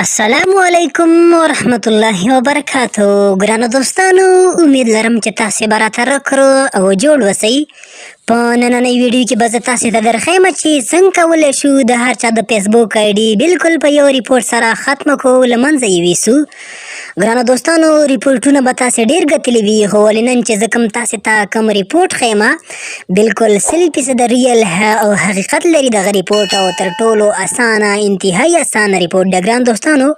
السلام علیکم ورحمت الله وبرکاتو. ګرانو دوستانو، امید لرم چې تاسې به راتره کړو او جوړ وسئ. په نننۍ ویډیو کې به زه تاسې ته درښیم چې څنګه کولی شو د هر چا د فیسبوک آی ډي بلکل په یو ریپورټ سره ختمه کړو، له منځه یې ویسو. ګرانو دوستانو، ریپورټونه به تاسې ډېر ګټلي وي، خو ولې نن چې زه کوم تاسې ته کوم ریپورټ ښیم بلکل 100% ریل او حقیقت لري دغه ریپورټ، او تر ټولو اسانه انتهایی اسانه ریپورټ دی. ګران دوستانو،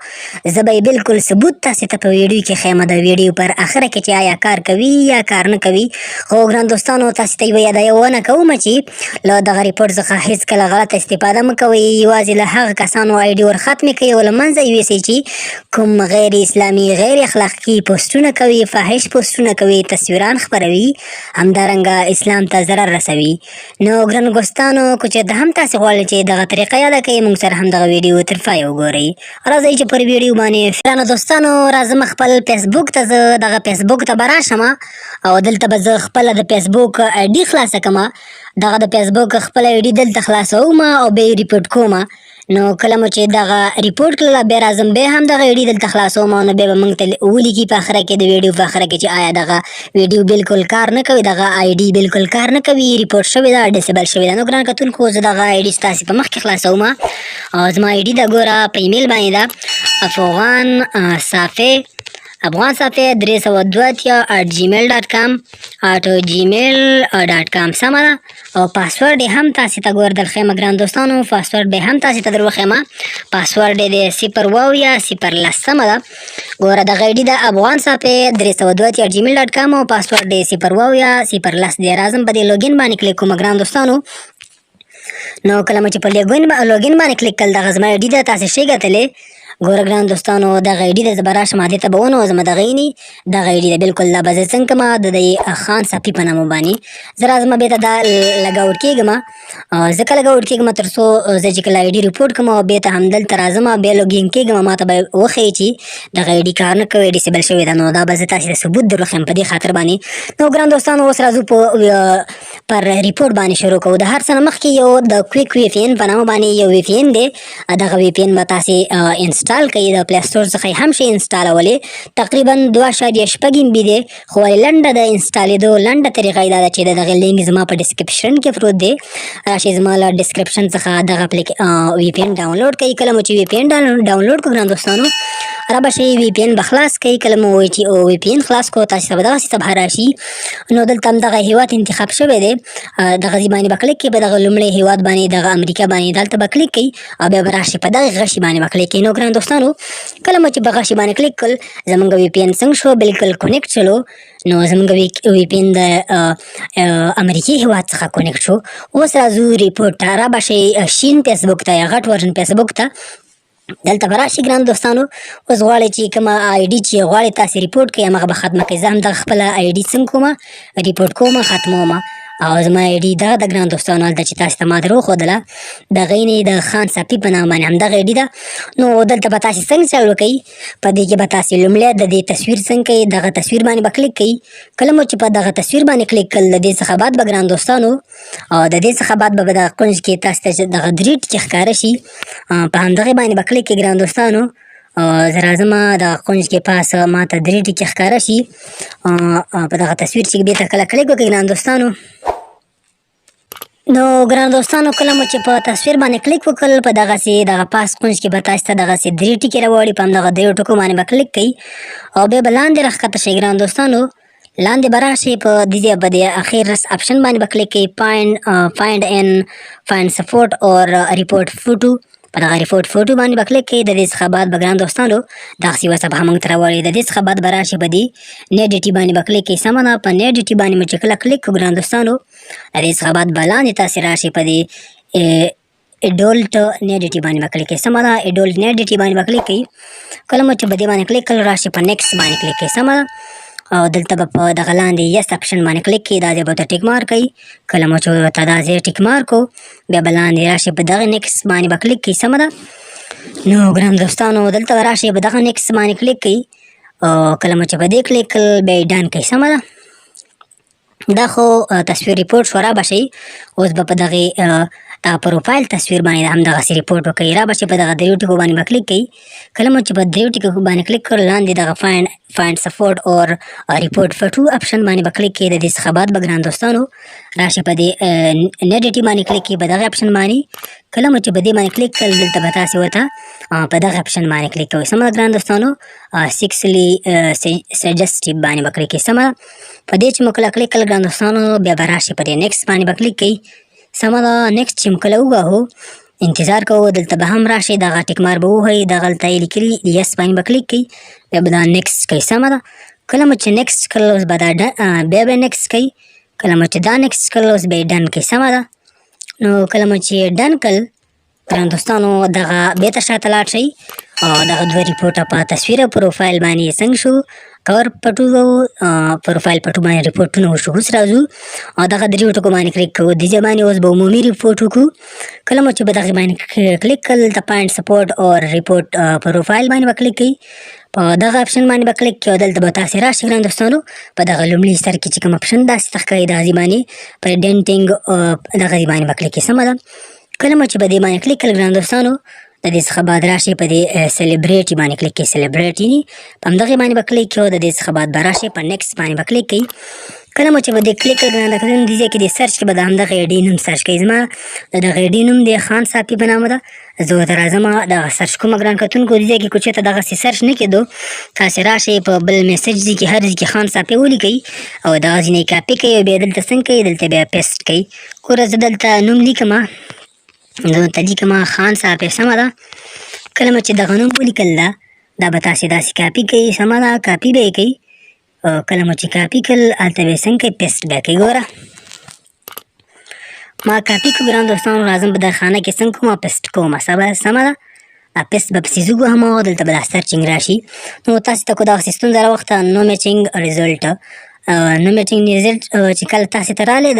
زه به یې بلکل ثبوت تاسې ته په ویډیو کې ښیم، د ویډیو پر اخره کې چې آیا کار کوي یا کار نه کوي. خو ګران دوستانو، تاسې ته یوه یادونه کوم چې له دغه ریپورټ څخه هېڅکله غلطه استفاده مه کوئ. یوازې له هغه کسانو آی ډي ور ختمې کوئ او له منځه یې یوسئ چې کوم غیر اسلامي غیر اخلاقي پوسټونه کوي، فاحش پوسټونه کوي، تصویران خپروي، همدارنګه اسلام ته ضرر رسوي. نو ګرانو دوستانو، که چېرته هم تاسې غواړئ چې دغه طریقه یاده کړئ، موږ سره هم دغه ویډیو تر پایه وګورئ. راځئ چې پر ویډیو باندې ګرانو دوستانو راځم خپل فیسبوک ته. زه دغه فیسبوک ته به راشم او دلته به زه خپله د فیسبوک آی ډي خلاصه کړم. دغه د فیسبوک خپل آی ډي دلته خلاصوم او بیا یې ریپورټ کوم. نو کله مو چې دغه ریپورټ کړله بیا راځم بیا هم دغه آی ډي دلته خلاصوم، نو بیا به موږ ته ولیکي په آخره کې د ویډیو په آخره کې چې آیا دغه ویډیو بلکل کار نه کوي، دغه آی ډي بلکل کار نه کوي، ریپورټ شوې ده، ډسیبل شوې ده. نو ګران کتونکو، زه دغه آی ډي ستاسې په مخ کې خلاصوم او زما آی ډي ده، ګوره په ایمیل باندې ده افغان صافی 382@gmail.com @gmail.com سمه ده. او پاسورډ یې هم تاسې ته ګوره درښیم ګران دوستانو، پاسورډ به هم تاسې ته در وښیم. پاسورډ یې د 0 سمه ده. ګوره دغه آی ډي ده افغان صافی 382@gmail.com او پاسورډ یې 0 دی. راځم په دې لوګین باندې کلیک کوم ګران دوستانو. نو کله مو چې په لوګین باندې کلیک کړل، دغه زما آی ډي ده، تاسې شئ ګټلی. ګوره ګران دوستانو، دغه آی ډي ده، زه به راشم دې ته به ونوځم. دغه دغه آی ډي ده بلکل، دا به زه څنګه کوم د دې خان صافي په نامه باندې. زه راځم بیا ته دا لګ آوټ کېږم. ځکه لګ آوټ کېږم تر څو زه چې کله آی ډي ریپورټ کوم او بیا ته همدلته راځم بیا لوګین کېږم، ما ته به وښیي چې دغه آی ډي کار نه کوي، ډسیبل شوې ده. نو دا به زه تاسې ته ثبوت در وښیم په دې خاطر باندې. نو ګران دوستانو، اوس راځو پر ریپورټ باندې شروع کوو. د هر څه نه مخکې یو د کویک وی پی این په نامه باندې یو وی پی این دی. دغه وی پی این به تاسې انسټال کوئ، د پلی سټور څخه یې هم شئ انسټالولی. تقریبا 2.6 MB دی، خو ولې لنډه د انسټالېدو لنډه طریقه یې دا ده چې د دغې لینک زما په ډسکرپشن کې پروت دی. راشئ زما له ډسکرپشن څخه دغه وی پی این ډاونلوډ کوئ. کله مو چې وی پی این ډاونلوډ کړو ګران دوستانو، را به شئ وی پی این به خلاص کوئ. کله مو وایي چې وی پی این خلاص کړو، تاسې ته به دغسې څه راشي. نو دلته هم دغه هېواد انتخاب شوی دی، دغه ځای باندې به کلیک کوئ. په دغه لومړی هېواد باندې دغه امریکا باندې دلته به کلیک کوئ او بیا به راشئ په دغه غشي باندې به کلیک کوئ. نو ګران دوستانو، کله مو چې په غشي باندې کلیک کړل، زموږ وی پی این څنګه شو، بلکل کونیکټ شلو. نو زموږ وی پی این د امریکې هېواد څخه کونیکټ شو. اوس راځو ریپورټ ته. را به شئ شین فیسبوک ته یا غټ ورژن فیسبوک ته. دلته به راشئ ګران دوستانو. اوس غواړئ چې کومه آی ډي چې غواړئ تاسې ریپورټ کړئ همغه به ختمه کړئ. زه هم دغه خپله آی ډي څنګه کومه ریپورټ کومه، ختموم. او زما آی ډي دغه د ګران دوستانو هلته چې تاسې ته ما در وښودله، دغه د خان صافي په نامه باندې همدغه آی ډي ده. نو دلته به تاسې څنګه چل وکئ، په دې کې به تاسې لومړی د دې تصویر څنګه کوئ، دغه تصویر باندې به کلیک کوئ. کله مو چې په دغه تصویر باندې کلیک کړل، د دې څخه بعد به ګران دوستانو او د دې څخه بعد به دغه کونج کې تاسې ته دغه 3 ټکي ښکاره شي، په همدغې باندې به کلیک کړئ ګران دوستانو. زه راځم د کونج کې پاس ما ته 3 ټکي ښکاره شي. په دغه تصویر چې بېرته کله کلیک وکړئ ګران دوستانو. نو ګران دوستانو، کله مو چې په تصویر باندې کلیک وکړل، په دغسې دغه پاس کونج کې به تاسې ته دغسې 3 ټکي راوړي، په همدغه 3 ټکو باندې به کلیک کوئ او بیا به لاندې راښکته شئ ګران دوستانو. لاندې به راشئ، په دې اخر اپشن باندې به کلیک کوئ، فایند سپورټ اور ریپورټ فوټو. په دغه ریپورټ فوټو باندې به کلیک کوئ. د دې څخه بعد به ګران دوستانو دغسې یوه صفحه موږ ته راوړي. د دې څخه بعد به راشئ، په دې نیټ ډي ټي باندې به کلیک کوئ. سمه ده، په نیټ ډي ټي باندې مو چې کله کلیک کړو ګران دوستانو، د دې څخه بعد به لاندې تاسې راشئ، په دې اډولټ نیټ ډي ټي باندې به کلیک کوئ. سمه ده، اډولټ نیټ ډي ټي باندې به کلیک کوئ. کله مو چې په دې باندې کلیک کړل، راشئ په نیکسټ باندې کلیک کوئ. سمه ده، او دلته به په دغه لاندې یس اپشن باندې کلیک کوئ، دا ځای به ورته ټیک مارک کوئ. کله مو چې ورته دا ځای ټیک مارک کړو، بیا به لاندې راشئ، په دغه نیکسټ باندې به کلیک کوئ. سمه ده. نو ګران دوستانو، دلته به راشئ، په دغه نیکسټ باندې کلیک کوئ. کله مو چې په دې کلیک کړل، بیا یې ډن کوئ. سمه ده. دا خو تصویر ریپورټ شو. را به شئ، اوس به په دغې دغه پروفایل تصویر باندې همدغسې ریپورټ وکړئ. را به چې په دغه دریو ټکو باندې به کلیک کوئ. کله مو چې په دریو ټکو باندې کلیک کړ لاندې دغه فایند سپورټ اور ریپورټ فوټو اپشن باندې به کلیک کوئ. د دې څخه بعد به ګران دوستانو راشئ په دې نیډیټي باندې کلیک کوئ په دغه اپشن باندې. کله مو چې په دې باندې کلیک کړل دلته به تاسې ورته په دغه اپشن باندې کلیک کوئ. سمه ده ګران دوستانو سیکسلی سجسټیو باندې به کلیک کوئ. سمه ده په دې چې مو کله کلیک کړل ګران دوستانو بیا به راشئ په دې نیکسټ باندې به کلیک کوئ. سمه ده نیکسټ چې مو کله ووهو انتظار کوو دلته به هم راشئ دغه ټیک مار به ووهئ دغلته یې لیکلي یس باندې به کلیک کوئ بیا به دا نیکسټ کوئ. سمه ده کله مو چې نیکسټ کړل اوس به دا بیا به نیکسټ کوئ. کله مو چې دا نیکسټ کړل اوس به یې ډن کوئ. سمه ده نو کله مو چې ډن کړل ګران دوستانو دغه بیرته شاته لاړ شئ او دغه دوه ریپورټه په تصویر او پروفایل باندې څنګه شو کور پټو پروفایل پټو باندې ریپورټونه وشو. اوس راځو او دغه دریو ټکو باندې کلیک کوو. دې باندې اوس به عمومي ریپورټ وکړو. کله مو چې په دغه باندې کلیک کړل د پاینټ سپورټ او ریپورټ پروفایل باندې به کلیک کوئ. په دغه اپشن باندې به کلیک کوئ او دلته به تاسې راشئ ګران دوستانو په دغه لومړي سر کې چې کوم اپشن داسې ته ښکاري دغه ځای باندې په ډینټینګ دغه ځای باندې به کلیک کوئ. سمه ده کله مو چې په دې باندې کلیک کړل ګران دوستانو د دې څخه بعد راشئ په دې سلیبریټي باندې کلیک کوئ. سلیبریټي په همدغې باندې به کلیک کوئ. د دې څخه بعد به راشئ په نیکسټ باندې به کلیک کوئ. کله مو چې په دې کلیک کړل ګران دوستانو دې ځای کې د سرچ کې به د همدغه اې ډي نوم سرچ کوئ. زما د دغه اې ډي نوم دی خان صافي په نامه ده. زه ورته راځم دغه سرچ کوم ګران کتونکو. دې ځای کې که چېرته دغسې سرچ نه کېدو تاسې راشئ په بل میسج ځای کې هر ځای کې خان صافي ولیکئ او دغه ځینې کاپي کوئ او بیا دلته څنګه کوئ دلته بیا پیسټ کوئ. ګوره زه دلته نوم لیکمه زه ورته لیکمه خان صافي. سمه ده کله مو چې دغه نوم ولیکل دا به تاسې داسې کاپي کوئ. سمه ده کاپي به یې کوئ. کله مو چې کاپي کړل هلته به یې څنګه کوئ پیسټ بیا کوئ. ګوره ما کاپي کړو ګران دوستانو راځم په دغه خانه کې څنګه کوم پیسټ کومه. سمه ده پیسټ به پسې زه ووهم او دلته به دا سرچینګ راشي. نو تاسې ته که دغسې ستونزه راوخته نو میچینګ ریزلټ نو میچینګ ریزلټ چې کله تاسې ته راغلی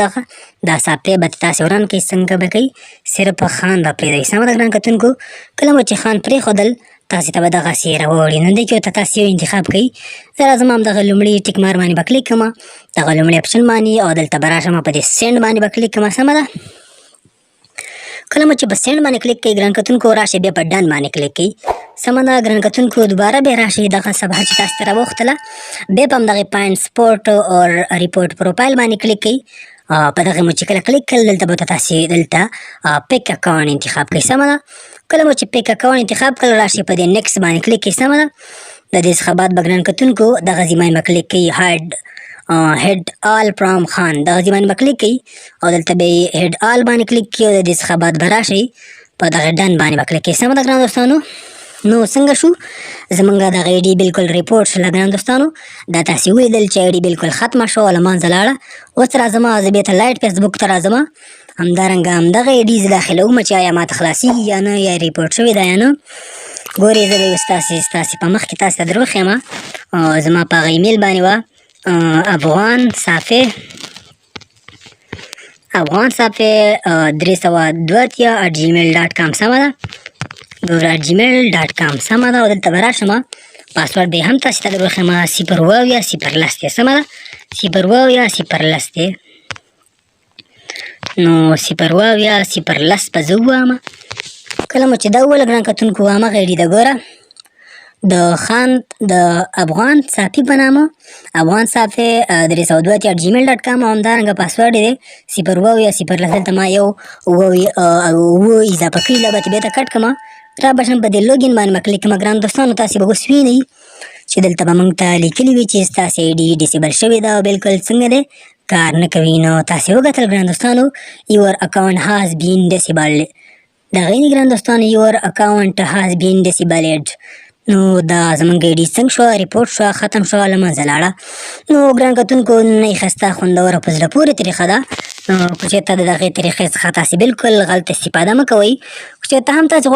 دا سافټویر به تاسې ورن کوئ. څنګه به کوئ صرف خان به پرېږدئ. سمه ده ګران کتونکو کله مو چې خان پرېښودل تاسې ته به دغسې راوړي. نو دې کې ورته تاسې یو انتخاب کوئ. زه راځم همدغه لومړي ټیک مار باندې به کلیک کړم دغه لومړي اپشن باندې او دلته به راشم په دې سینډ باندې به کلیک کړم. سمه ده کله مو چې په سینډ باندې کلیک کوئ ګران کتونکو راشئ بیا په ډن باندې کلیک کوئ. سمه ده ګران کتونکو دوباره بیا راشئ دغه صفحه چې تاسو ته راوښتله بیا په همدغې پاینټ سپورټ او ریپورټ پروفایل باندې کلیک کوئ. په دغه مو چې کله کلیک کړل دلته به تاسې دلته پیک اکاونټ انتخاب کوئ. سمه ده کله مو چې پیک اکاونټ انتخاب کړل راشئ په دې نیکسټ باندې کلیک کوئ. سمه ده د دې څخه بعد به ګران کتونکو دغه ځای باندې به کلیک کوئ هیډ آل فرام خان دغه ځای باندې به کلیک کوئ او دلته به یې هیډ آل باندې کلیک کوئ او د دې څخه بعد به راشئ په دغه ډن باندې به کلیک کوئ. سمه ده ګران دوستانو نو څنګه شو زمونږ دغه اې ډي بالکل ریپورټ شوله ګران دوستانو دا تاسې ولیدل چې اې ډي بالکل ختمه شوه له منځه لاړه. اوس راځم زه بېرته لایټ فیسبوک ته راځم همدارنګه همدغه اې ډي زه داخلوم چې آیا ماته خلاصېږي یا نه یا ریپورټ شوې ده یا نه. ګورې زه به یې اوس ستاسې په مخ کې تاسې ته در وښیم زما په هغه ایمیل باندې وه افغان صافي 302@gmail.com. سمه ده @gmail.com. سمه ده او دلته به راشم پاسورډ به یې هم تاسې ته در وښیم 0 دی. سمه ده 0 دی. نو 0 به زه ووایم. کله مو چې دا وویل ګران کتونکو همغه اې ډي ده. ګوره د خان د افغان صافي په نامه افغان صافي 302@gmail.com او همدارنګه پاسورډ یې دی 0 دلته ما یو اووه اضافه کړي له به چې بېرته کټ کړم را به شم په دې لوګین باندې به کلیک کړم. ګران دوستانو تاسې به اوس وینئ چې دلته به موږ ته لیکلي وي چې ستاسې اې ډي ډسیبل شوې ده او بالکل څنګه دی کار نه کوي. نو تاسې وکتل ګران دوستانو یور اکاونټ هاز بین ډسیبلډ دغه یې ګران دوستانو یور اکاونټ هاز بین ډسیبلډ. نو دا زمونږ اې ډي څنګه شوه ریپورټ شوه ختم شوه له منځه لاړه. نو ګران کتونکو نن یې ښایسته خوندوره په زړه پورې طریقه ده. نو که چېرته د دغې طریقې څخه تاسې بالکل غلط استفاده مه کوئ. که چېرته هم تاسې